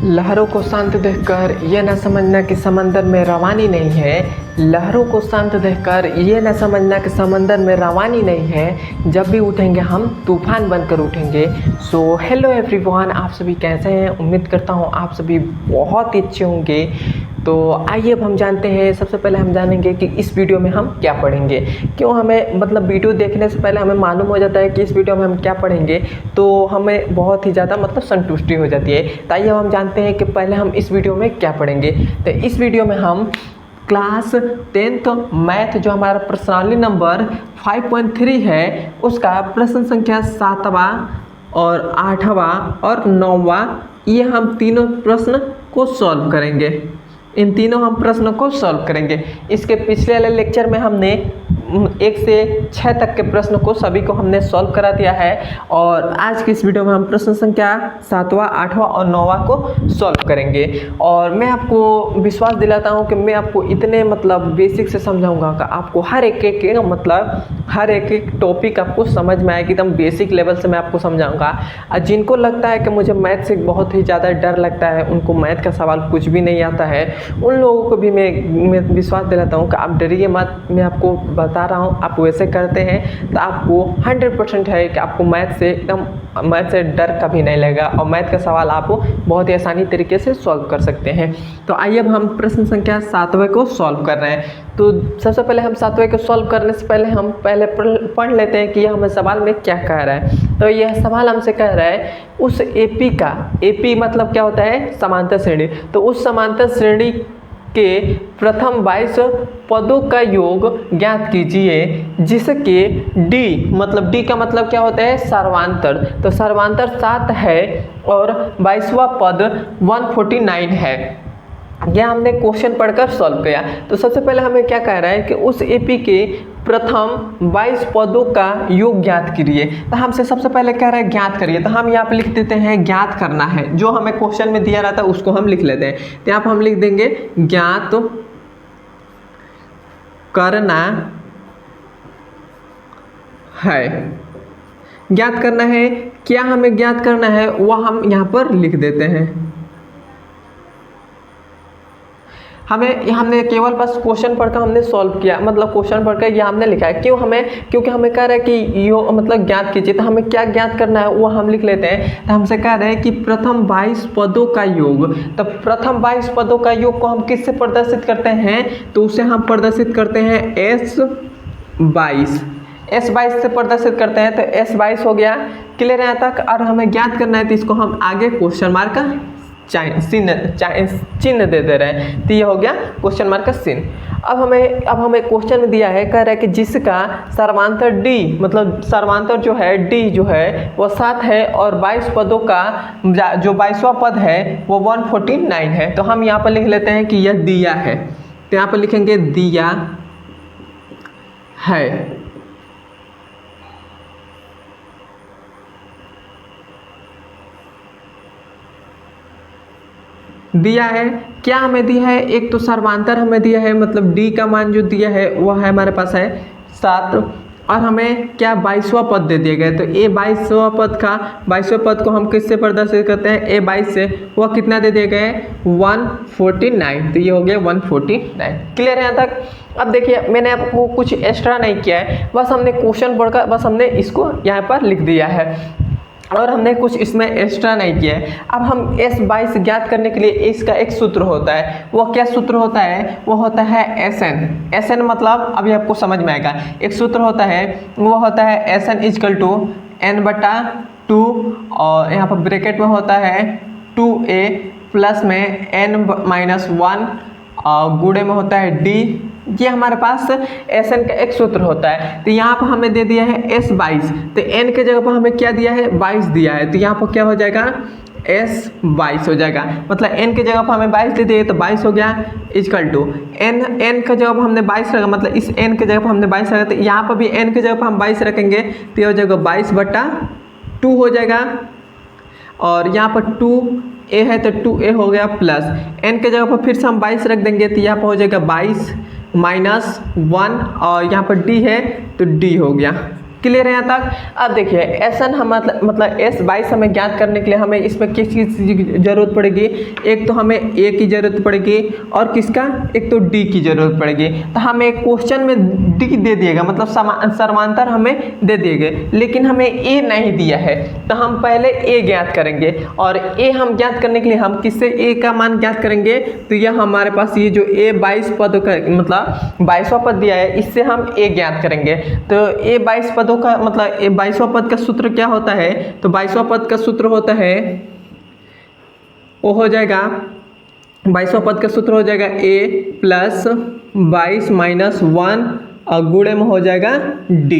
लहरों को शांत देखकर ये न समझना कि समंदर में रवानी नहीं है। लहरों को शांत देखकर ये न समझना कि समंदर में रवानी नहीं है। जब भी उठेंगे हम तूफान बनकर उठेंगे। सो हेलो एवरीवन, आप सभी कैसे हैं? उम्मीद करता हूँ आप सभी बहुत ही अच्छे होंगे। तो आइए अब हम जानते हैं। सबसे पहले हम जानेंगे कि इस वीडियो में हम क्या पढ़ेंगे। क्यों हमें वीडियो देखने से पहले हमें मालूम हो जाता है कि इस वीडियो में हम क्या पढ़ेंगे, तो हमें बहुत ही ज़्यादा संतुष्टि हो जाती है। तो आइए अब हम जानते हैं कि पहले हम इस वीडियो में क्या पढ़ेंगे। तो इस वीडियो में हम क्लास 10th मैथ जो हमारा पर्सनली नंबर 5.3 है, उसका प्रश्न संख्या 7वां और 8वां और 9वां, ये हम तीनों प्रश्न को सॉल्व करेंगे। इन तीनों हम प्रश्नों को सॉल्व करेंगे। इसके पिछले वाले लेक्चर में हमने 1 से 6 तक के प्रश्न को सभी को हमने सॉल्व करा दिया है, और आज की इस वीडियो में हम प्रश्न संख्या 7वां, 8वां और 9वां को सॉल्व करेंगे। और मैं आपको विश्वास दिलाता हूं कि मैं आपको इतने बेसिक से समझाऊंगा कि आपको हर एक टॉपिक आपको समझ में आएगी। एकदम बेसिक लेवल से मैं आपको समझाऊंगा। और जिनको लगता है कि मुझे मैथ से बहुत ही ज़्यादा डर लगता है, उनको मैथ का सवाल कुछ भी नहीं आता है, उन लोगों को भी मैं विश्वास दिलाता हूँ कि आप डरिए मत। मैं आपको बता रहा हूँ, आप वैसे करते हैं तो आपको 100% है कि आपको मैथ से डर कभी नहीं लगेगा, और मैथ का सवाल आप बहुत ही आसानी तरीके से सॉल्व कर सकते हैं। तो आइए अब हम प्रश्न संख्या 7वें को सॉल्व कर रहे हैं। तो सबसे पहले हम 7वें को सॉल्व करने से पहले हम पढ़ लेते हैं कि यह हमें सवाल में क्या कह रहा है। तो यह सवाल हमसे कह रहा है उस एपी मतलब क्या होता है? समांतर श्रेणी। तो उस समांतर श्रेणी के प्रथम 22 पदों का योग ज्ञात कीजिए, जिसके डी का मतलब क्या होता है? सर्वांतर। तो सर्वांतर 7 है और 22वां पद 149 है। यह हमने क्वेश्चन पढ़कर सॉल्व किया। तो सबसे पहले हमें क्या कह रहा है कि उस एपी के प्रथम 22 पदों का योग ज्ञात करिए। तो हमसे सबसे पहले कह रहा है ज्ञात करिए, तो हम यहाँ पे लिख देते हैं ज्ञात करना है। जो हमें क्वेश्चन में दिया रहता है उसको हम लिख लेते हैं। तो यहाँ पर हम लिख देंगे ज्ञात करना है। ज्ञात करना है, क्या हमें ज्ञात करना है वह हम यहाँ पर लिख देते हैं। हमने केवल बस क्वेश्चन पढ़कर हमने सॉल्व किया, क्वेश्चन पढ़कर यह हमने लिखा है। क्योंकि हमें कह रहा है कि यो ज्ञात कीजिए, तो हमें क्या ज्ञात करना है वो हम लिख लेते हैं। तो हमसे कह रहे हैं कि प्रथम 22 पदों का योग। तो प्रथम 22 पदों का योग को हम किससे प्रदर्शित करते हैं? तो उसे हम प्रदर्शित करते हैं S22 से प्रदर्शित करते हैं। तो S22 हो गया। क्लियर है यहाँ तक? और हमें ज्ञात करना है, तो इसको हम आगे क्वेश्चन मार्क का चिन्ह दे रहे हैं। तो ये हो गया क्वेश्चन मार्क का चिन्ह। अब हमें क्वेश्चन में दिया है, कह रहा है कि जिसका सर्वांतर डी सर्वांतर जो है डी जो है वो 7 है, और 22 पदों का जो 22वां पद है वो 149 है। तो हम यहाँ पर लिख लेते हैं कि यह दिया है। तो यहाँ पर लिखेंगे दिया है। दिया है, क्या हमें दिया है? एक तो सर्वांतर हमें दिया है, डी का मान जो दिया है वह है हमारे पास है 7, और हमें क्या 22वां पद दे दिए गए। तो ए 22वां पद को हम किससे प्रदर्शित करते हैं? A22 से। वह कितना दे दिए गए? 149। तो ये हो गया 149। क्लियर है यहाँ तक? अब देखिए, मैंने आपको कुछ एक्स्ट्रा नहीं किया है, बस हमने क्वेश्चन पढ़कर बस हमने इसको यहाँ पर लिख दिया है, और हमने कुछ इसमें एक्स्ट्रा नहीं किया है। अब हम S22 ज्ञात करने के लिए इसका एक सूत्र होता है। वो क्या सूत्र होता है? वो होता है SN मतलब अभी आपको समझ में आएगा। एक सूत्र होता है, वो होता है SN = n/2, और यहाँ पर ब्रैकेट में होता है 2a प्लस में n-1, गुणे में होता है d। ये हमारे पास SN का एक सूत्र होता है। तो यहाँ पर हमें दे दिया है S22, तो n के जगह पर हमें क्या दिया है? 22 दिया है। तो यहाँ पर क्या हो जाएगा? S22 हो जाएगा। n के जगह पर हमें 22 दे दिए, तो 22 हो गया = n के जगह पर हमने 22 रखा, इस n के जगह पर हमने 22 रखा। तो यहाँ पर भी n के जगह पर हम 22 रखेंगे, तो यह हो जाएगा 22/2 हो जाएगा। और यहाँ पर 2a है तो 2a हो गया, प्लस n के जगह पर फिर से हम 22 रख देंगे, तो यहाँ पर हो जाएगा 22 - 1, और यहाँ पर d है तो d हो गया। क्लियर है यहाँ तक। अब देखिए एसन हम मतलब S22 हमें ज्ञात करने के लिए हमें इसमें किस चीज़ की जरूरत पड़ेगी, एक तो हमें A की ज़रूरत पड़ेगी और किसका, एक तो D की ज़रूरत पड़ेगी। तो हमें क्वेश्चन में D दे दिएगा, मतलब समांतर हमें दे दिएगा, लेकिन हमें A नहीं दिया है, तो हम पहले A ज्ञात करेंगे। और A हम ज्ञात करने के लिए हम किससे A का मान ज्ञात करेंगे, तो यह हमारे पास ये जो A22 पद का मतलब 22वां पद दिया है, इससे हम A ज्ञात करेंगे। तो A22 पदों का मतलब A22वां पद का सूत्र क्या होता है, तो 22वां पद का सूत्र होता है, वो हो जाएगा 22वां पद का सूत्र हो जाएगा A प्लस 22 माइनस 1 और गुणे में हो जाएगा D।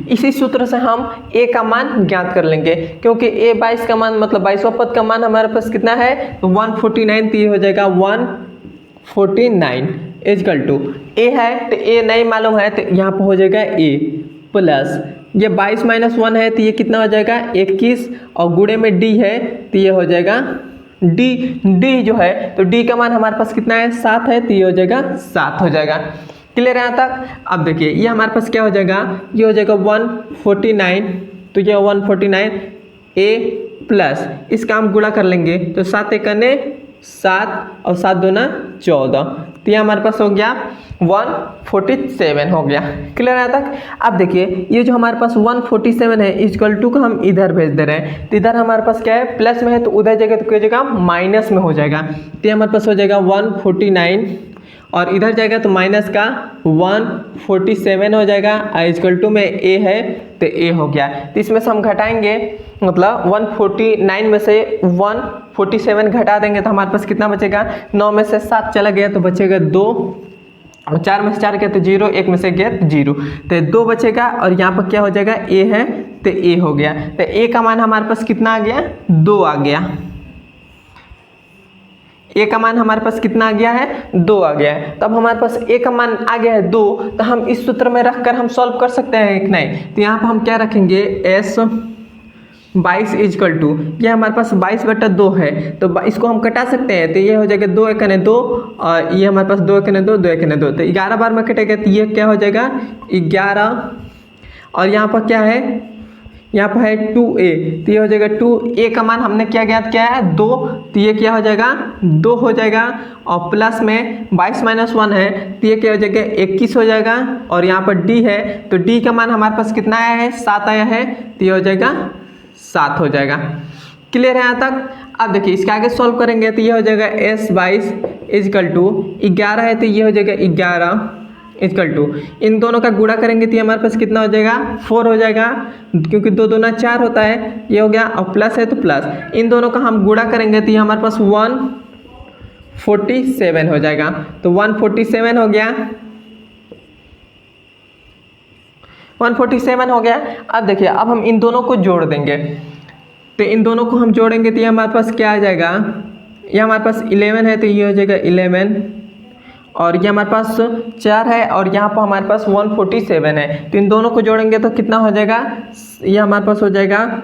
इसी सूत्र से हम A का मान ज्ञात कर लेंगे, क्योंकि A22 का मान मतलब 22वां पद का मान हमारे पास कितना है, तो 149, तो ये हो जाएगा 149 इजकल टू A है, तो A नहीं मालूम है, तो यहाँ पर हो जाएगा A प्लस ये 22 माइनस 1 है, तो ये कितना हो जाएगा 21 और गुणे में D है, तो ये हो जाएगा D जो है, तो D का मान हमारे पास कितना है 7 है, तो ये हो जाएगा 7 हो जाएगा। क्लियर है यहाँ तक। अब देखिए ये हमारे पास क्या हो जाएगा, ये हो जाएगा 149, तो ये 149 A प्लस इसका हम गुणा कर लेंगे, तो 7 एकने 7 और 7 दूना 14, तो ये हमारे पास हो गया 147 हो गया। क्लियर है तक। अब देखिए ये जो हमारे पास 147 है इक्वल टू का हम इधर भेज दे रहे हैं, तो इधर हमारे पास क्या है प्लस में है, तो उधर जगह तो क्या जगह माइनस में हो जाएगा, तो ये हमारे पास हो जाएगा 149 और इधर जाएगा तो माइनस का 147 हो जाएगा, इक्वल टू में A है, तो A हो गया। तो इसमें से हम घटाएंगे, मतलब 149 में से 147 घटा देंगे तो हमारे पास कितना बचेगा, 9 में से 7 चला गया तो बचेगा 2, और 4 में से 4 गया तो 0, 1 में से गया तो 0, तो 2 बचेगा। और यहाँ पर क्या हो जाएगा A है, तो A हो गया, तो A का मान हमारे पास कितना आ गया, 2 आ गया। A का मान हमारे पास कितना आ गया है, 2 आ गया है। तब हमारे पास A का मान आ गया है 2, तो हम इस सूत्र में रखकर हम सॉल्व कर सकते हैं कि नहीं। तो यहाँ पर हम क्या रखेंगे, S22 इजकल टू, ये हमारे पास 22/2 है, तो इसको हम कटा सकते हैं, तो ये हो जाएगा 2 एकने 2 और ये हमारे पास 2 एकने 2, 2 एकने 2, तो 11 बार में कटेगा, तो ये क्या हो जाएगा 11। और यहाँ पर क्या है, यहाँ पर है 2A, तो ये हो जाएगा 2A का मान हमने क्या ज्ञात किया है 2, तो ये क्या हो जाएगा 2 हो जाएगा। और प्लस में 22 माइनस 1 है, तो ये क्या हो जाएगा 21 हो जाएगा। और यहाँ पर D है, तो D का मान हमारे पास कितना आया है, 7 आया है, तो ये हो जाएगा 7 हो जाएगा। क्लियर है यहाँ तक। अब देखिए इसके आगे सॉल्व करेंगे, तो ये हो जाएगा S22 इजकल टू 11 है, तो ये हो जाएगा 11 इजकल टू, इन दोनों का गुणा करेंगे तो हमारे पास कितना हो जाएगा 4 हो जाएगा, क्योंकि 2 दूना 4 होता है, ये हो गया। और प्लस है तो प्लस, इन दोनों का हम गुणा करेंगे तो ये हमारे पास 147 हो जाएगा, तो 147 हो गया, 147 हो गया। अब देखिए अब हम इन दोनों को जोड़ देंगे, तो इन दोनों को हम जोड़ेंगे तो ये हमारे पास क्या आ जाएगा, ये हमारे पास 11 है, तो ये हो जाएगा 11, और ये हमारे पास 4 है, और यहाँ पर हमारे पास 147 है, तो इन दोनों को जोड़ेंगे तो कितना हो जाएगा, ये हमारे पास हो जाएगा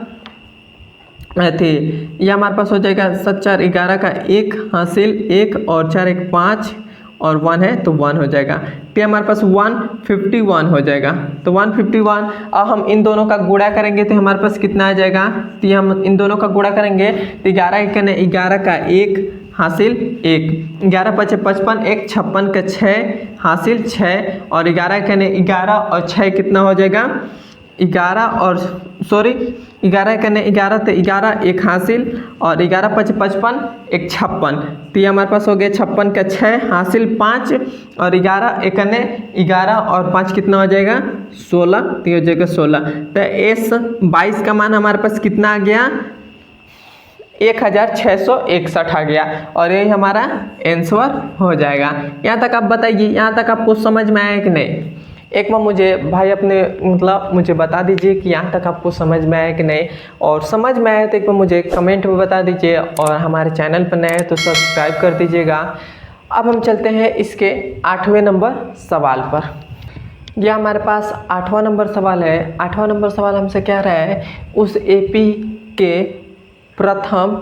ये हमारे पास हो जाएगा 7 4 11 का 1 हासिल 1 और 4 1 5 और 1 है तो 1 हो जाएगा, तो हमारे पास 151 हो जाएगा। तो 151, अब हम इन दोनों का गुणा करेंगे तो हमारे पास कितना आ जाएगा, तो हम इन दोनों का गुणा करेंगे तो 11 का 1 हासिल 1, 11 5 55, 1 56 का 6 हासिल 6, और 11 कने 11 और 6 कितना हो जाएगा 11 और 11 कने 11 तो 11 1 हासिल, और 11 5 55 1 56, तो ये हमारे पास हो गया 56 का 6 हासिल 5, और 11 1 कने 11 और 5 कितना हो जाएगा 16, तो ये हो जाएगा 16। तो S22 का मान हमारे पास कितना आ गया 1661 आ गया, और यही हमारा आंसर हो जाएगा। यहाँ तक आप बताइए, यहाँ तक आपको समझ में आया कि नहीं। एक बार मुझे भाई अपने मतलब मुझे बता दीजिए कि यहाँ तक आपको समझ में आया कि नहीं, और समझ में आया तो एक बार मुझे कमेंट में बता दीजिए, और हमारे चैनल पर नए हैं तो सब्सक्राइब कर दीजिएगा। अब हम चलते हैं इसके 8वें नंबर सवाल पर। यह हमारे पास 8वां नंबर सवाल है। 8वां नंबर सवाल हमसे कह रहा है, उस AP के प्रथम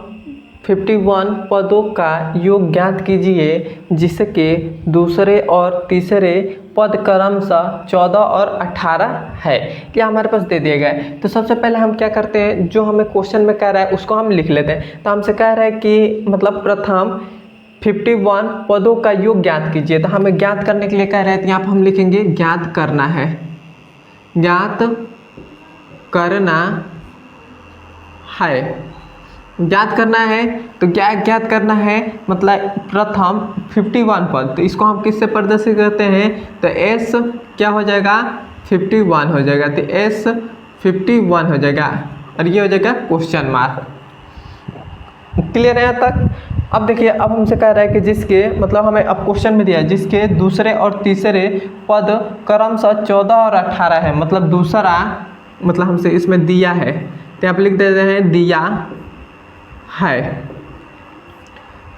51 पदों का योग ज्ञात कीजिए जिसके दूसरे और तीसरे पद क्रमशः 14 और 18 है। क्या हमारे पास दे दिया गया है। तो सबसे पहले हम क्या करते हैं, जो हमें क्वेश्चन में कह रहा है उसको हम लिख लेते हैं। तो हमसे कह रहा है कि मतलब प्रथम 51 पदों का योग ज्ञात कीजिए। तो हमें ज्ञात करने के लिए कह रहे हैं, तो यहाँ पर हम लिखेंगे ज्ञात करना है, ज्ञात करना है, ज्ञात करना है। तो क्या ज्ञात करना है, मतलब प्रथम 51 पद। तो इसको हम किससे प्रदर्शित करते हैं, तो S क्या हो जाएगा 51 हो जाएगा। तो S 51 हो जाएगा और ये हो जाएगा क्वेश्चन मार्क। क्लियर है यहाँ तक। अब देखिए, अब हमसे कह रहा है कि जिसके मतलब हमें अब क्वेश्चन में दिया है जिसके दूसरे और तीसरे पद क्रमशः 14 और 18 है। मतलब दूसरा मतलब हमसे इसमें दिया है, तो यहाँ पर लिख देते हैं दिया है।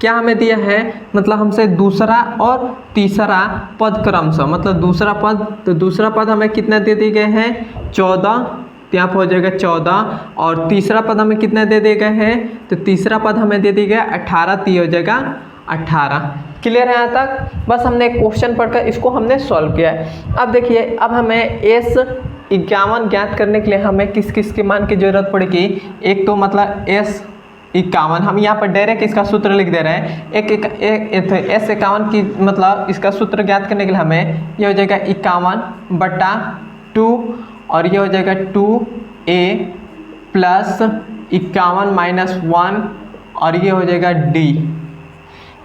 क्या हमें दिया है, मतलब हमसे दूसरा और तीसरा पद क्रमशः, मतलब दूसरा पद, तो दूसरा पद हमें कितना दे दिए गए हैं 14, तो यहाँ पर हो जाएगा 14। और तीसरा पद हमें कितना दे दिए गए हैं, तो तीसरा पद हमें दे दिया गया 18, तो ये हो जाएगा 18। क्लियर है यहाँ तक। बस हमने क्वेश्चन पढ़कर इसको हमने सॉल्व किया है। अब देखिए, अब हमें S 51 ज्ञात करने के लिए हमें किस किस के मान की जरूरत पड़ेगी। एक तो मतलब S 51, हम यहाँ पर डायरेक्ट इसका सूत्र लिख दे रहे हैं। S 51 की मतलब इसका सूत्र ज्ञात करने के लिए हमें ये हो जाएगा 51/2 और ये हो जाएगा 2a प्लस 51 - 1 और ये हो जाएगा d।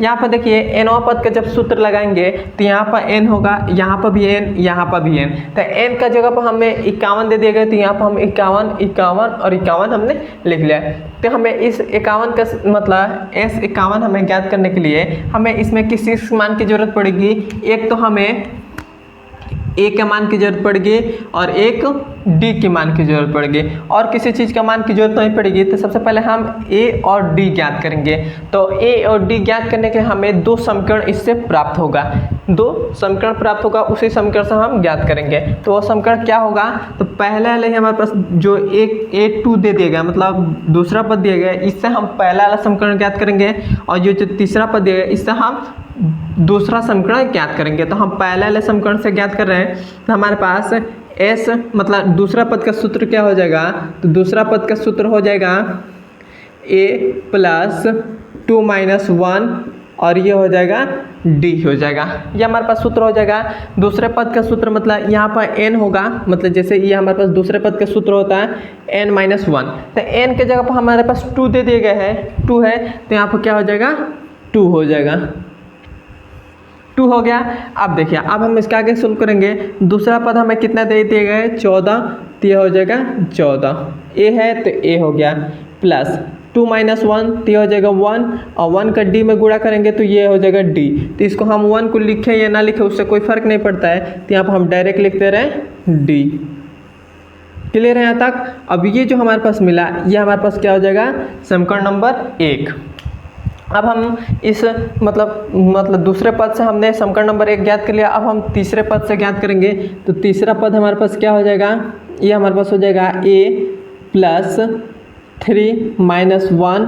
यहाँ पर देखिए nवा पद का जब सूत्र लगाएंगे तो यहाँ पर n होगा, यहाँ पर भी n, यहाँ पर भी n। तो n का जगह पर हमें 51 दे दिया गया, तो यहाँ पर हम 51, 51 और 51 हमने लिख लिया। तो हमें इस 51 का मतलब S 51 हमें ज्ञात करने के लिए हमें इसमें किस मान की जरूरत पड़ेगी। एक तो हमें A के मान की जरूरत पड़ेगी और एक D के मान की जरूरत पड़ेगी, और किसी चीज़ का मान की जरूरत नहीं पड़ेगी। तो सबसे पहले हम A और D ज्ञात करेंगे। तो A और D ज्ञात करने के लिए हमें दो समीकरण इससे प्राप्त होगा, दो समीकरण प्राप्त होगा, उसी समीकरण से हम ज्ञात करेंगे। तो वो समीकरण क्या होगा, तो पहले वाले हमारे पास जो एक A2 दे दिया गया, मतलब दूसरा पद दिया गया, इससे हम पहला वाला समीकरण ज्ञात करेंगे, और जो तीसरा पद दिया गया इससे हम दूसरा समीकरण ज्ञात करेंगे। तो हम पहले वाले समीकरण से ज्ञात कर रहे हैं, तो हमारे पास S मतलब दूसरा पद का सूत्र क्या हो जाएगा, तो दूसरा पद का सूत्र हो जाएगा A प्लस 2 - 1 और ये हो जाएगा D हो जाएगा। ये हमारे पास सूत्र हो जाएगा। दूसरे पद का सूत्र मतलब यहाँ पर n होगा, मतलब जैसे ये हमारे पास दूसरे पद का सूत्र होता है n - 1, तो n के जगह पर हमारे पास 2 दे दिए गए हैं, 2 है, तो यहाँ पर क्या हो जाएगा 2 हो जाएगा, 2 हो गया। अब देखिए, अब हम इसका आगे सोल्व करेंगे। दूसरा पद हमें कितना दे दिए गए 14, तो ये हो जाएगा 14, A है तो A हो गया, प्लस 2 - 1 तो ये हो जाएगा 1, और 1 का D में गुणा करेंगे तो ये हो जाएगा D। तो इसको हम 1 को लिखें या ना लिखें उससे कोई फर्क नहीं पड़ता है, तो यहाँ पर हम डायरेक्ट लिख दे रहे हैं D। क्लियर है यहाँ तक। अब ये जो हमारे पास मिला ये हमारे पास क्या हो जाएगा समीकरण नंबर 1। अब हम इस मतलब दूसरे पद से हमने समीकरण नंबर 1 ज्ञात कर लिया। अब हम तीसरे पद से ज्ञात करेंगे। तो तीसरा पद हमारे पास क्या हो जाएगा, ये हमारे पास हो जाएगा A प्लस 3 - 1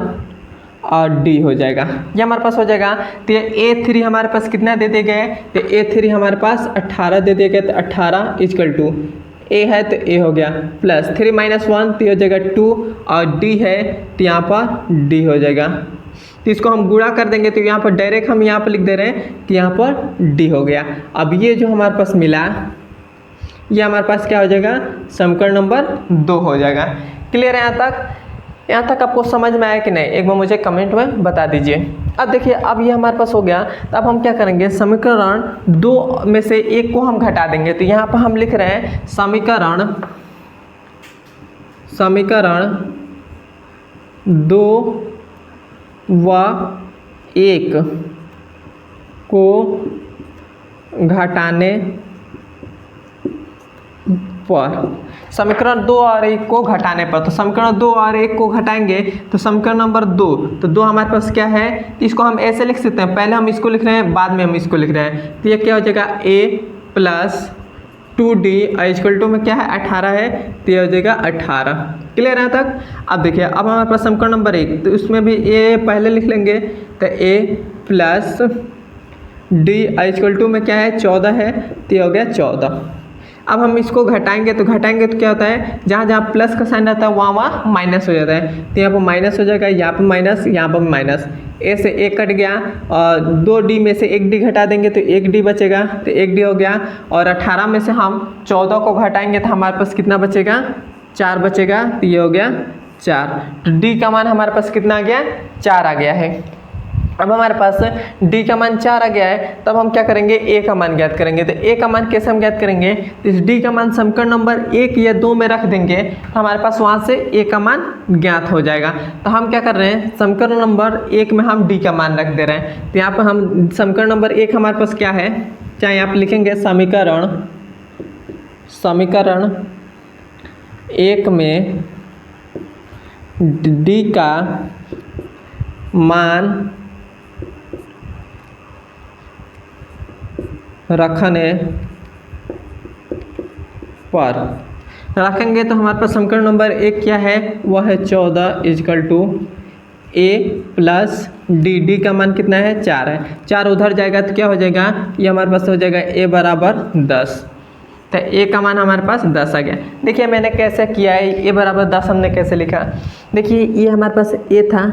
और D हो जाएगा, ये हमारे पास हो जाएगा। तो ये A3 हमारे पास कितना दे दिए गए, तो A3 हमारे पास 18 दे दिए गए, तो 18 = A है तो A हो गया, प्लस 3 - 1 तो हो जाएगा 2 और D है तो यहाँ पर D हो जाएगा। तो इसको हम गुणा कर देंगे, तो यहाँ पर डायरेक्ट हम यहाँ पर लिख दे रहे हैं कि यहाँ पर D हो गया। अब ये जो हमारे पास मिला ये हमारे पास क्या हो जाएगा समीकरण नंबर 2 हो जाएगा। क्लियर है यहाँ तक आपको समझ में आया कि नहीं, एक बार मुझे कमेंट में बता दीजिए। अब देखिए, अब ये हमारे पास हो गया, तो अब हम क्या करेंगे समीकरण 2 में से एक को हम घटा देंगे। तो यहाँ पर हम लिख रहे हैं समीकरण 2 व 1 को घटाने पर, समीकरण 2 और 1 को घटाने पर, तो समीकरण 2 और 1 को घटाएंगे तो समीकरण नंबर 2, तो 2 हमारे पास क्या है, तो इसको हम ऐसे लिख सकते हैं, पहले हम इसको लिख रहे हैं बाद में हम इसको लिख रहे हैं। तो ये क्या हो जाएगा A plus 2D equal to में क्या है 18 है, तो ये हो जाएगा 18। क्लियर है तक। अब देखिए अब हमारे पास समीकरण नंबर 1, तो उसमें भी ए पहले लिख लेंगे, तो ए प्लस डी इक्वल टू में क्या है 14 है, तो ये हो गया 14। अब हम इसको घटाएंगे तो क्या होता है, जहाँ जहाँ प्लस का साइन रहता है वहाँ वहाँ माइनस हो जाता है, तो यहाँ पर माइनस हो जाएगा, यहाँ पर माइनस, यहाँ पर माइनस, ए से ए कट गया और 2D में से 1D घटा देंगे तो 1D बचेगा, तो 1D हो गया। और 18 में से हम 14 को घटाएंगे तो हमारे पास कितना बचेगा, 4 बचेगा, तो ये हो गया 4। तो D का मान हमारे पास कितना आ गया, 4 आ गया है। अब हमारे पास D का मान 4 आ गया है, तब हम क्या करेंगे, A का मान ज्ञात करेंगे। तो A का मान कैसे हम ज्ञात करेंगे, तो इस D का मान समीकरण नंबर 1 या 2 में रख देंगे तो हमारे पास वहाँ से A का मान ज्ञात हो जाएगा। तो हम क्या कर रहे हैं, समीकरण नंबर 1 में हम D का मान रख दे रहे हैं। तो यहाँ पर हम समीकरण नंबर 1 हमारे पास क्या है, चाहे आप लिखेंगे समीकरण 1 में D का मान रखने पर रखेंगे तो हमारे पास समीकरण नंबर 1 क्या है, वह है 14 equal to A plus D. D का मान कितना है, 4 है, 4 उधर जाएगा तो क्या हो जाएगा, ये हमारे पास हो जाएगा ए बराबर 10। तो ए का मान हमारे पास 10 आ गया। देखिए मैंने कैसे किया है, ए बराबर 10 हमने कैसे लिखा, देखिए ये हमारे पास ए था,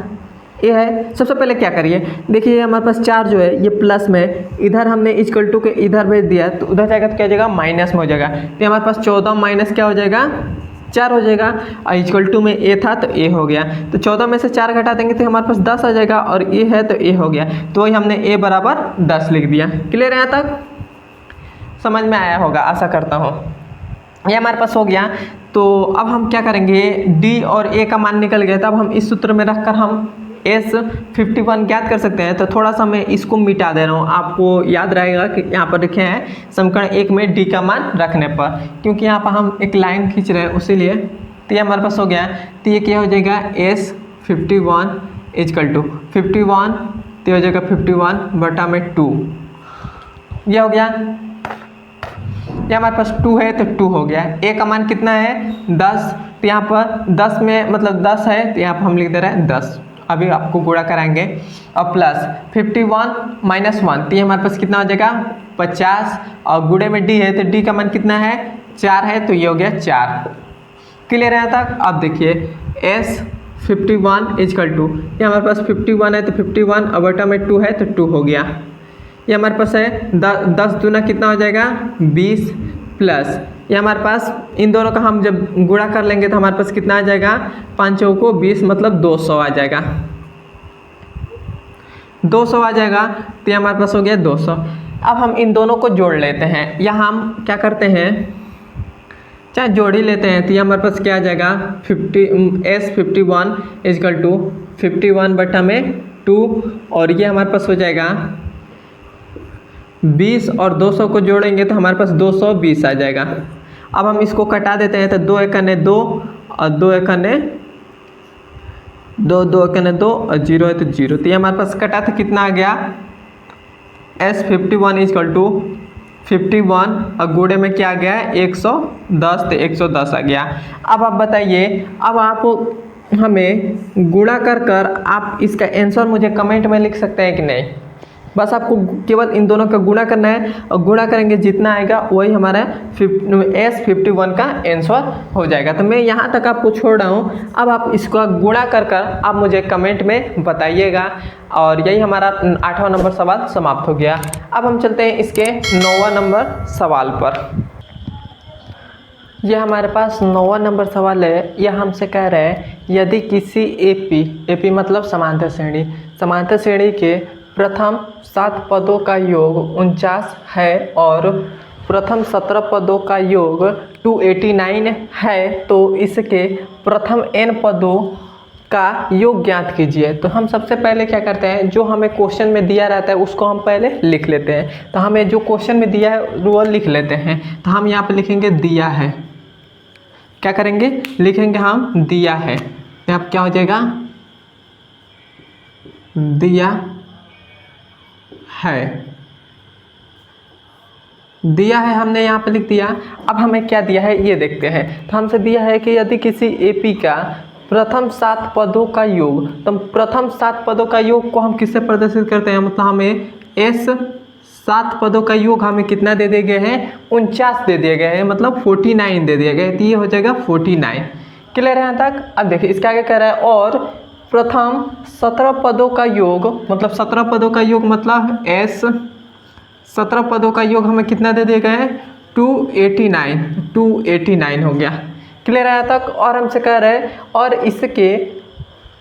ये है। सबसे पहले क्या करिए, देखिए हमारे पास 4 जो है ये प्लस में, इधर हमने इक्वल टू के इधर भेज दिया तो उधर जाएगा तो क्या हो जाएगा, माइनस में हो जाएगा। तो हमारे पास 14 माइनस क्या हो जाएगा, 4 हो जाएगा। और इक्वल टू में ए था तो ए हो गया, तो 14 में से 4 घटा देंगे तो हमारे पास 10 आ जाएगा, और ए है तो ए हो गया, तो वही हमने ए बराबर 10 लिख दिया। क्लियर है, यहाँ तक समझ में आया होगा, आशा करता हूँ। ये हमारे पास हो गया। तो अब हम क्या करेंगे, डी और ए का मान निकल गया, तब हम इस सूत्र में रखकर हम S51 ज्ञात कर सकते हैं। तो थोड़ा सा मैं इसको मिटा दे रहा हूँ, आपको याद रहेगा कि यहाँ पर लिखे हैं समीकरण 1 में D का मान रखने पर, क्योंकि यहाँ पर हम एक लाइन खींच रहे हैं उसीलिए। तो ये हमारे पास हो गया, तो ये क्या हो जाएगा, S51 इक्वल टू 51, तो हो जाएगा 51 बटा में 2, ये हो गया। ये हमारे पास 2 है तो 2 हो गया। ए का मान कितना है, 10, तो यहाँ पर 10 में मतलब 10 है, तो यहाँ पर हम लिख दे रहे हैं 10। अभी आपको गुणा कराएंगे, और प्लस 51 माइनस 1, तो ये हमारे पास कितना हो जाएगा 50, और गुणे में डी है तो डी का मान कितना है, 4 है, तो ये हो गया 4। क्लियर है तक। अब देखिए S51 इक्वल टू, ये हमारे पास 51 है तो 51 और बटा में 2 है तो 2 हो गया। ये हमारे पास है 10 दूना कितना हो जाएगा 20, प्लस ये हमारे पास इन दोनों का हम जब गुणा कर लेंगे तो हमारे पास कितना आ जाएगा, 5 चौको 20 मतलब 200 आ जाएगा, 200 आ जाएगा। तो ये हमारे पास हो गया 200। अब हम इन दोनों को जोड़ लेते हैं, या हम क्या करते हैं, चाहे जोड़ ही लेते हैं। तो ये हमारे पास क्या आ जाएगा, S51 इक्वल टू 51 बटा में 2, और ये हमारे पास हो जाएगा 20, और 200 को जोड़ेंगे तो हमारे पास 220 आ जाएगा। अब हम इसको कटा देते हैं, तो 2 एकने 2 और 2 एकने 2, 2 एकने 2 और 0 है तो 0, तो ये हमारे पास कटा तो कितना आ गया, S51 इक्वल टू 51 और गुणे में क्या आ गया है 110, तो 110 आ गया। अब आप बताइए, अब आप हमें गुणा कर आप इसका आंसर मुझे कमेंट में लिख सकते हैं कि नहीं। बस आपको केवल इन दोनों का गुणा करना है, और गुणा करेंगे जितना आएगा वही हमारा S51 का आंसर हो जाएगा। तो मैं यहाँ तक आपको छोड़ रहा हूँ, अब आप इसका गुणा कर आप मुझे कमेंट में बताइएगा। और यही हमारा 8वां नंबर सवाल समाप्त हो गया। अब हम चलते हैं इसके 9वां नंबर सवाल पर। यह हमारे पास 9वां नंबर सवाल है। यह हमसे कह रहे हैं, यदि किसी AP मतलब समांतर श्रेणी के प्रथम 7 पदों का योग 49 है और प्रथम 17 पदों का योग 289 है, तो इसके प्रथम n पदों का योग ज्ञात कीजिए। तो हम सबसे पहले क्या करते हैं, जो हमें क्वेश्चन में दिया रहता है उसको हम पहले लिख लेते हैं। तो हमें जो क्वेश्चन में दिया है वो लिख लेते हैं। तो हम यहाँ पे लिखेंगे दिया है, क्या करेंगे, लिखेंगे हम दिया है। यहाँ क्या हो जाएगा, दिया है। दिया है हमने यहाँ पे लिख दिया। अब हमें क्या दिया है ये देखते हैं। तो हमसे दिया है कि यदि किसी एपी का प्रथम 7 पदों का योग, तो प्रथम 7 पदों का योग को हम किससे प्रदर्शित करते हैं, मतलब हमें एस 7 पदों का योग हमें कितना दे दिए गए हैं, 49 दे दिए गए हैं, मतलब 49 दे दिए गए। तो ये हो जाएगा 49। क्लियर है यहाँ तक। अब देखिए इसके आगे कह रहा है और प्रथम 17 पदों का योग, मतलब 17 पदों का योग मतलब एस 17 पदों का योग हमें कितना दे दिए गए हैं, 289 हो गया। क्लियर है यहाँ तक। और हमसे कह रहे हैं और इसके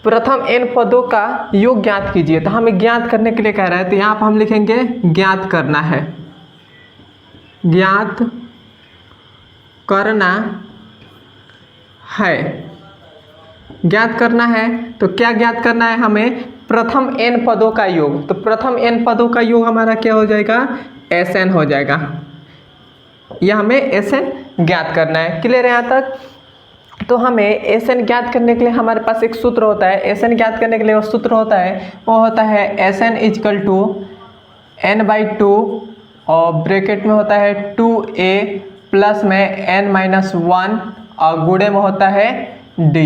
प्रथम n पदों का योग ज्ञात कीजिए। तो हमें ज्ञात करने के लिए कह रहा है, तो यहाँ पर हम लिखेंगे ज्ञात करना है, ज्ञात करना है, ज्ञात करना है। तो क्या ज्ञात करना है हमें, प्रथम n पदों का योग। तो प्रथम n पदों का योग हमारा क्या हो जाएगा, Sn हो जाएगा। यह हमें Sn ज्ञात करना है। क्लियर है यहाँ तक। तो हमें Sn ज्ञात करने के लिए हमारे पास एक सूत्र होता है। Sn ज्ञात करने के लिए वो सूत्र होता है, वो होता है Sn इक्वल टू n/2 और ब्रैकेट में होता है 2a प्लस में n-1 और गुणे में होता है d।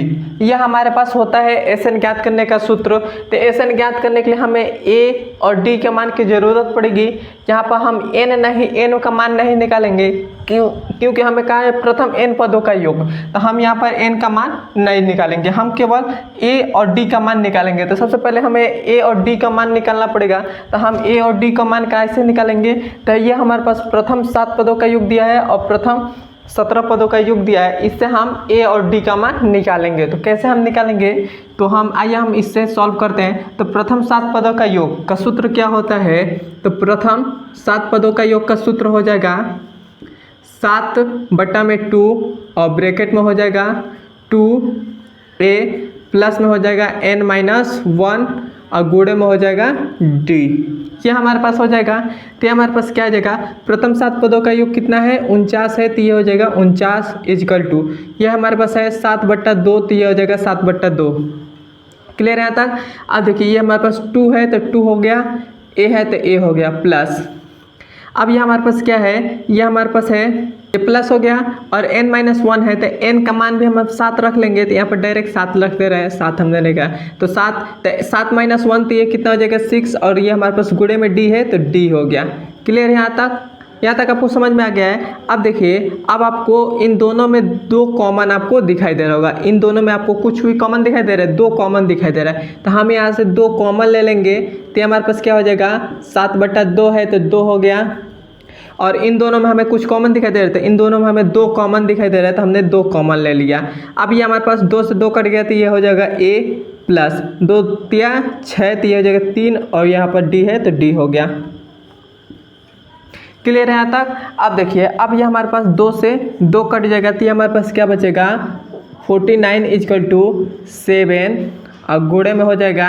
यह हमारे पास होता है Sn ज्ञात करने का सूत्र। तो Sn ज्ञात करने के लिए हमें a और d के मान की ज़रूरत पड़ेगी। यहाँ पर हम n का मान नहीं निकालेंगे, क्योंकि हमें कहा है प्रथम n पदों का योग। तो हम यहाँ पर n का मान नहीं निकालेंगे, हम केवल a और d का मान निकालेंगे। तो सबसे पहले हमें a और d का मान निकालना पड़ेगा। तो हम a और d का मान कैसे निकालेंगे, तो ये हमारे पास प्रथम 7 पदों का योग दिया है और प्रथम 17 पदों का योग दिया है। इससे हम a और d का मान निकालेंगे। तो कैसे हम निकालेंगे, तो आइए हम इससे सॉल्व करते हैं। तो प्रथम 7 पदों का योग का सूत्र क्या होता है, तो प्रथम 7 पदों का योग का सूत्र हो जाएगा 7/2 और ब्रैकेट में हो जाएगा 2a प्लस में हो जाएगा n-1 और गुणे में हो जाएगा d। ये हमारे पास हो जाएगा। तो हमारे पास क्या आ जाएगा, प्रथम 7 पदों का योग कितना है, 49 है। तो ये हो जाएगा 49 इक्वल टू, ये हमारे पास है 7/2। तो ये हो जाएगा 7/2। क्लियर है यहाँ तक। अब देखिए ये हमारे पास 2 है तो 2 हो गया, a है तो a हो गया प्लस। अब ये हमारे पास क्या है, ये हमारे पास है ये प्लस हो गया और n-1 है। तो n का मान भी हम 7 रख लेंगे। तो यहाँ पर डायरेक्ट 7 रख दे रहे हैं, 7 हम देने का। तो 7-1 तो ये कितना हो जाएगा 6 और ये हमारे पास गुणे में d है तो d हो गया। क्लियर है यहाँ तक आपको समझ में आ गया है। अब देखिए अब आपको इन दोनों में 2 कॉमन आपको दिखाई दे रहा होगा। इन दोनों में आपको कुछ भी कॉमन दिखाई दे रहा है, 2 कॉमन दिखाई दे रहा है। तो हम यहाँ से 2 कॉमन ले लेंगे। तो हमारे पास क्या हो जाएगा, 7/2 है तो 2 हो गया। और इन दोनों में हमें कुछ कॉमन दिखाई दे रहा है, तो इन दोनों में हमें 2 कॉमन दिखाई दे रहा है। तो हमने 2 कॉमन ले लिया। अब ये हमारे पास 2 से 2 कट गया तो ये हो जाएगा a प्लस 2 तिया 6 तो ये हो जाएगा 3 और यहाँ पर d है तो d हो गया। क्लियर है यहाँ तक। अब देखिए अब ये हमारे पास 2 से 2 कट जाएगा तो ये हमारे पास क्या बचेगा, 49 इक्वल टू 7 और गुणे में हो जाएगा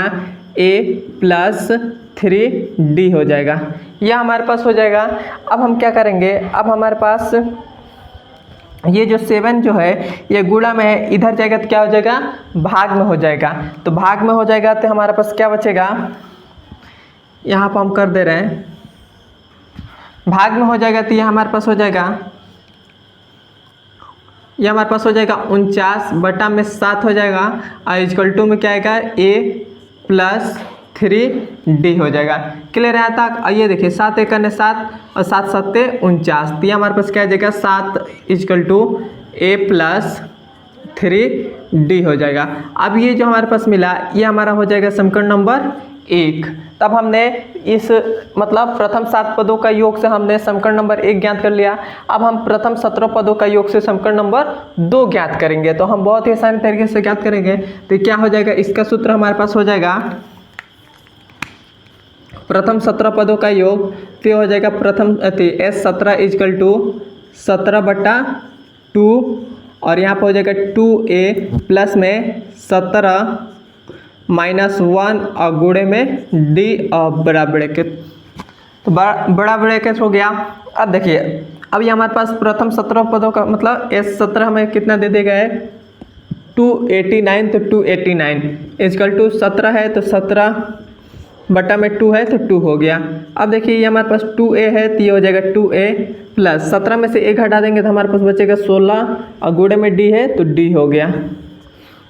a प्लस 3d हो जाएगा। यह हमारे पास हो जाएगा। अब हम क्या करेंगे, अब हमारे पास ये जो 7 जो है ये गुणा में है, इधर जाएगा तो क्या हो जाएगा, भाग में हो जाएगा। तो भाग में हो जाएगा तो हमारे पास क्या बचेगा, यहाँ पर हम कर दे रहे हैं, भाग में हो जाएगा तो ये हमारे पास हो जाएगा, ये हमारे पास हो जाएगा 49/7 हो जाएगा और इक्वल टू में क्या आएगा a प्लस 3d हो जाएगा। क्लियर है यहाँ तक। और ये देखिए 7 × 7 और 7 × 7 49। तो ये हमारे पास क्या आ जाएगा 7 equal to a plus 3d हो जाएगा। अब ये जो हमारे पास मिला ये हमारा हो जाएगा समीकरण नंबर 1। तब हमने इस मतलब प्रथम 7 पदों का योग से हमने समीकरण नंबर 1 ज्ञात कर लिया। अब हम प्रथम 17 पदों का योग से समीकरण नंबर 2 ज्ञात करेंगे। तो हम बहुत ही आसानी तरीके से ज्ञात करेंगे। तो क्या हो जाएगा, इसका सूत्र हमारे पास हो जाएगा प्रथम 17 पदों का योग। तो हो जाएगा प्रथम S17 इक्वल टू 17/2 और यहाँ पर हो जाएगा 2a प्लस में 17 -1 और गुणे में d और बड़ा ब्रैकेट। तो बड़ा ब्रैकेट हो गया। अब देखिए अब ये हमारे पास प्रथम 17 पदों का मतलब S17 हमें कितना दे देगा है 289। तो 289 इक्वल टू 17 है तो 17 बटा में 2 है तो 2 हो गया। अब देखिए ये हमारे पास 2a है तो ये हो जाएगा 2a प्लस 17 में से a घटा देंगे तो हमारे पास बचेगा 16 और गुणे में d है तो d हो गया।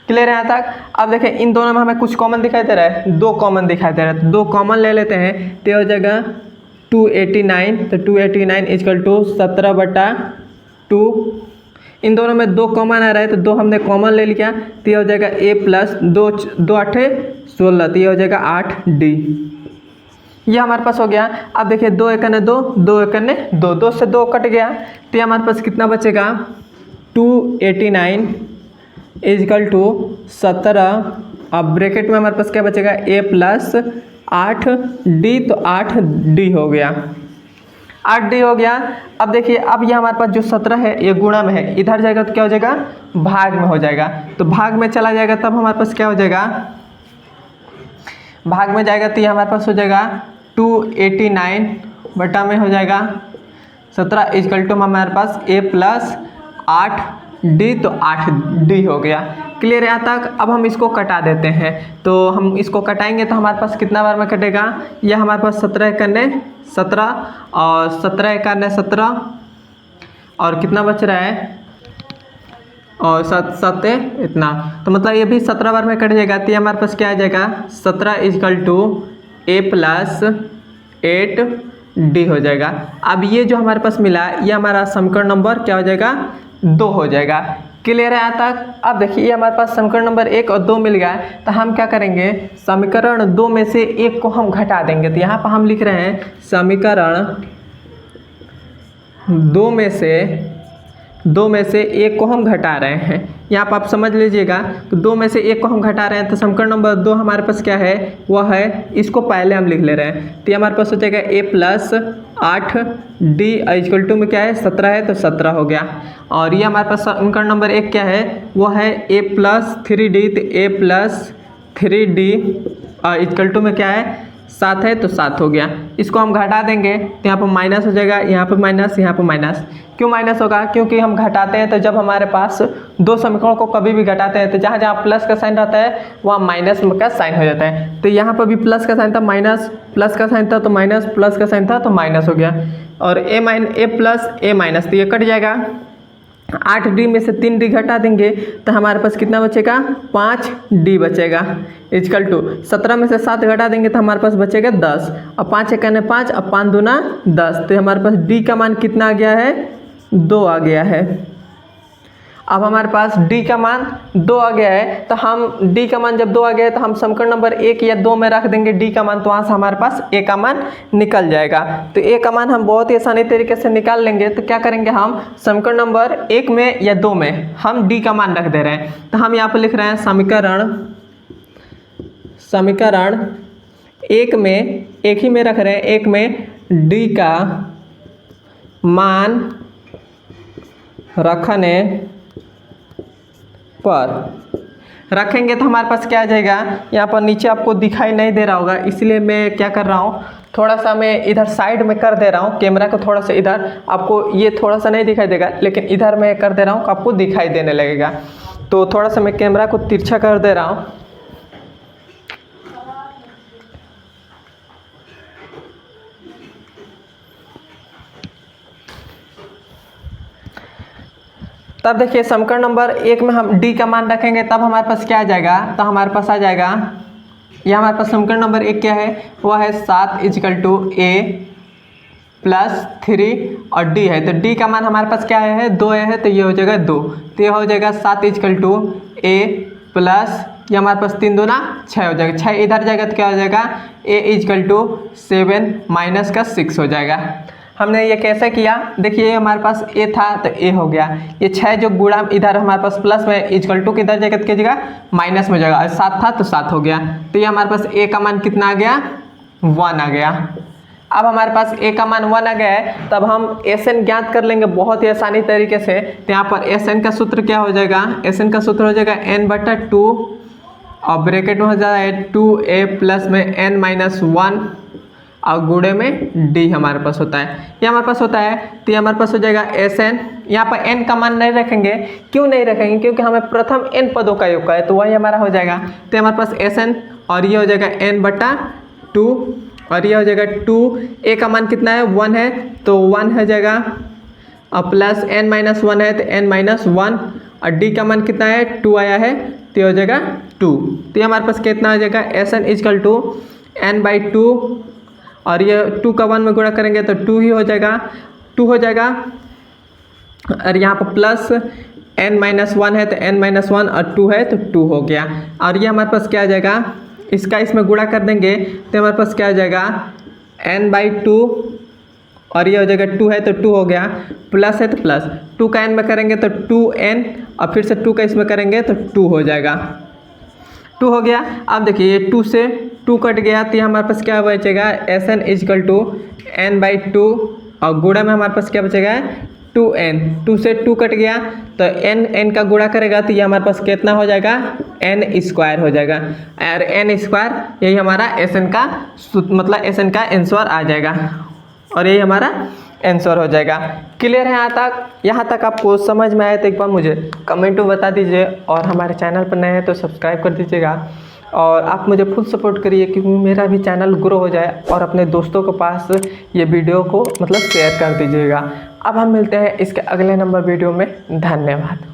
क्लियर है यहाँ तक। अब देखें इन दोनों में हमें कुछ कॉमन दिखाई दे रहा है, 2 कॉमन दिखाई दे रहा है तो 2 कॉमन ले लेते हैं तो ये हो जाएगा 289 तो 289 इक्वल टू 17/2। इन दोनों में 2 कॉमन आ रहा है तो 2 हमने कॉमन ले लिया तो ये हो जाएगा a प्लस 2 8 16 तो ये हो जाएगा 8d। ये हमारे पास हो गया। अब देखिए 2 एकने 2 2 एकने 2 2 से 2 कट गया तो ये हमारे पास कितना बचेगा 289 इक्वल टू 17। अब ब्रैकेट में हमारे पास क्या बचेगा a प्लस 8d तो 8d हो गया, 8d हो गया। अब देखिए अब ये हमारे पास जो 17 है ये गुणा में है, इधर जाएगा तो क्या हो जाएगा भाग में हो जाएगा, तो भाग में चला जाएगा तब हमारे पास क्या हो जाएगा, भाग में जाएगा तो ये हमारे पास हो जाएगा 289 बटा में हो जाएगा 17 इक्वल टू हमारे पास a प्लस 8d तो 8d हो गया। क्लियर है यहाँ तक। अब हम इसको कटा देते हैं, तो हम इसको कटाएंगे तो हमारे पास कितना बार में कटेगा, यह हमारे पास 17 एकने 17 और 17 एकने 17 और कितना बच रहा है और 7 इतना, तो मतलब ये भी 17 बार में कट जाएगा तो ये हमारे पास क्या आ जाएगा 17 equal to a plus 8d हो जाएगा। अब ये जो हमारे पास मिला ये हमारा समीकरण नंबर क्या हो जाएगा 2 हो जाएगा। क्लियर है यहाँ तक। अब देखिए ये हमारे पास समीकरण नंबर 1 और 2 मिल गया तो हम क्या करेंगे समीकरण 2 में से 1 को हम घटा देंगे, तो यहाँ पर हम लिख रहे हैं समीकरण 2 में से 1 को हम घटा रहे हैं। यहाँ पर आप समझ लीजिएगा तो 2 में से 1 को हम घटा रहे हैं तो समीकरण नंबर 2 हमारे पास क्या है वह है, इसको पहले हम लिख ले रहे हैं तो ये हमारे पास हो जाएगा a plus 8d equal to में क्या है 17 है तो 17 हो गया। और ये हमारे पास समीकरण नंबर 1 क्या है वह है a प्लस 3d तो a plus 3d equal to में क्या है 7 है तो 7 हो गया। इसको हम घटा देंगे तो यहाँ पर माइनस हो जाएगा, यहाँ पर माइनस, यहाँ पर माइनस। क्यों माइनस होगा, क्योंकि हम घटाते हैं तो जब हमारे पास 2 समीकरणों को कभी भी घटाते हैं तो जहाँ जहाँ प्लस का साइन रहता है वहाँ माइनस का साइन हो जाता है। तो यहाँ पर भी प्लस का साइन था माइनस, प्लस का साइन था तो माइनस, प्लस का साइन था तो माइनस हो गया। और a प्लस a माइनस तो ये कट जाएगा। 8d में से 3d घटा देंगे तो हमारे पास कितना बचेगा 5d बचेगा इक्वल टू 17 में से 7 घटा देंगे तो हमारे पास बचेगा 10 और 5 एकने 5 और 5 दूना 10 तो हमारे पास d का मान कितना आ गया है 2 आ गया है। अब हमारे पास d का मान 2 आ गया है तो हम d का मान जब 2 आ गया है तो हम समीकरण नंबर 1 या 2 में रख देंगे d का मान, तो वहाँ से हमारे पास a का मान निकल जाएगा। तो a का मान हम बहुत ही आसानी तरीके से निकाल लेंगे। तो क्या करेंगे हम समीकरण नंबर 1 में या 2 में हम d का मान रख दे रहे हैं, तो हम यहाँ पर लिख रहे हैं समीकरण 1 में, एक ही में रख रहे हैं, 1 में d का मान रखने पर रखेंगे तो हमारे पास क्या आ जाएगा, यहाँ पर नीचे आपको दिखाई नहीं दे रहा होगा इसलिए मैं क्या कर रहा हूँ थोड़ा सा मैं इधर साइड में कर दे रहा हूँ कैमरा को, थोड़ा सा इधर आपको ये थोड़ा सा नहीं दिखाई देगा लेकिन इधर मैं कर दे रहा हूँ आपको दिखाई देने लगेगा। तो थोड़ा सा मैं कैमरा को तिरछा कर दे रहा हूँ। तब देखिए समीकरण नंबर 1 में हम d का मान रखेंगे तब हमारे पास क्या आ जाएगा, तो हमारे पास आ जाएगा, यह हमारे पास समीकरण नंबर 1 क्या है वह है 7 इक्वल टू a प्लस 3 और d है। तो d का मान हमारे पास क्या है 2 है तो ये हो जाएगा 2, तो ये हो जाएगा 7 इक्वल टू a प्लस ये हमारे पास 3 दूना 6 हो जाएगा, 6 इधर जाएगा तो क्या हो जाएगा a इक्वल टू 7 माइनस का 6 हो जाएगा। हमने ये कैसे किया, देखिए ये हमारे पास a था तो a हो गया, ये 6 जो गुणा इधर हमारे पास प्लस में इक्वल टू किधर जाएगा तो क्या जगह माइनस में जाएगा, और 7 था तो 7 हो गया। तो ये हमारे पास a का मान कितना आ गया 1 आ गया। अब हमारे पास a का मान 1 आ गया है तब हम Sn ज्ञात कर लेंगे बहुत ही आसानी तरीके से। तो यहाँ पर Sn का सूत्र क्या हो जाएगा, Sn का सूत्र हो जाएगा n/2 और ब्रैकेट में हो जाएगा 2a प्लस में n माइनस 1 और गुणे में d हमारे पास होता है, ये हमारे पास होता है। तो ये हमारे पास हो जाएगा Sn, यहाँ पर n का मान नहीं रखेंगे, क्यों नहीं रखेंगे क्योंकि हमें प्रथम n पदों का योग का है तो वही हमारा हो जाएगा। तो हमारे पास Sn और ये हो जाएगा n/2 2 और ये हो जाएगा 2। ए का मान कितना है 1 है तो 1 हो जाएगा और प्लस n माइनस 1 है तो n माइनस 1 और डी का मान कितना है 2 आया है तो ये हो जाएगा 2। तो ये हमारे पास कितना हो जाएगा S N is equal to n/2 और ये 2 का 1 में गुणा करेंगे तो 2 ही हो जाएगा 2 हो जाएगा और यहाँ पर प्लस n माइनस 1 है तो n माइनस 1 और 2 है तो 2 हो गया। और ये हमारे पास क्या आ जाएगा इसका इसमें गुणा कर देंगे तो हमारे पास क्या आ जाएगा n/2 और ये हो जाएगा 2 है तो 2 हो गया प्लस है तो प्लस 2 का n में करेंगे तो 2n और फिर से 2 का इसमें करेंगे तो 2 हो जाएगा 2 हो गया। अब देखिए ये 2 से 2 कट गया तो हमारे पास क्या बचेगा S N is equal to n/2 और गुणा में हमारे पास क्या बचेगा 2n। 2 से 2 कट गया तो n का गुणा करेगा तो ये हमारे पास कितना हो जाएगा n² हो जाएगा और n² यही हमारा एस एन का मतलब एस एन का आंसर आ जाएगा और यही हमारा आंसर हो जाएगा। क्लियर है यहाँ तक आपको समझ में आया तो एक बार मुझे कमेंट में बता दीजिए और हमारे चैनल पर नए हैं तो सब्सक्राइब कर दीजिएगा और आप मुझे फुल सपोर्ट करिए क्योंकि मेरा भी चैनल ग्रो हो जाए और अपने दोस्तों के पास ये वीडियो को मतलब शेयर कर दीजिएगा। अब हम मिलते हैं इसके अगले नंबर वीडियो में। धन्यवाद।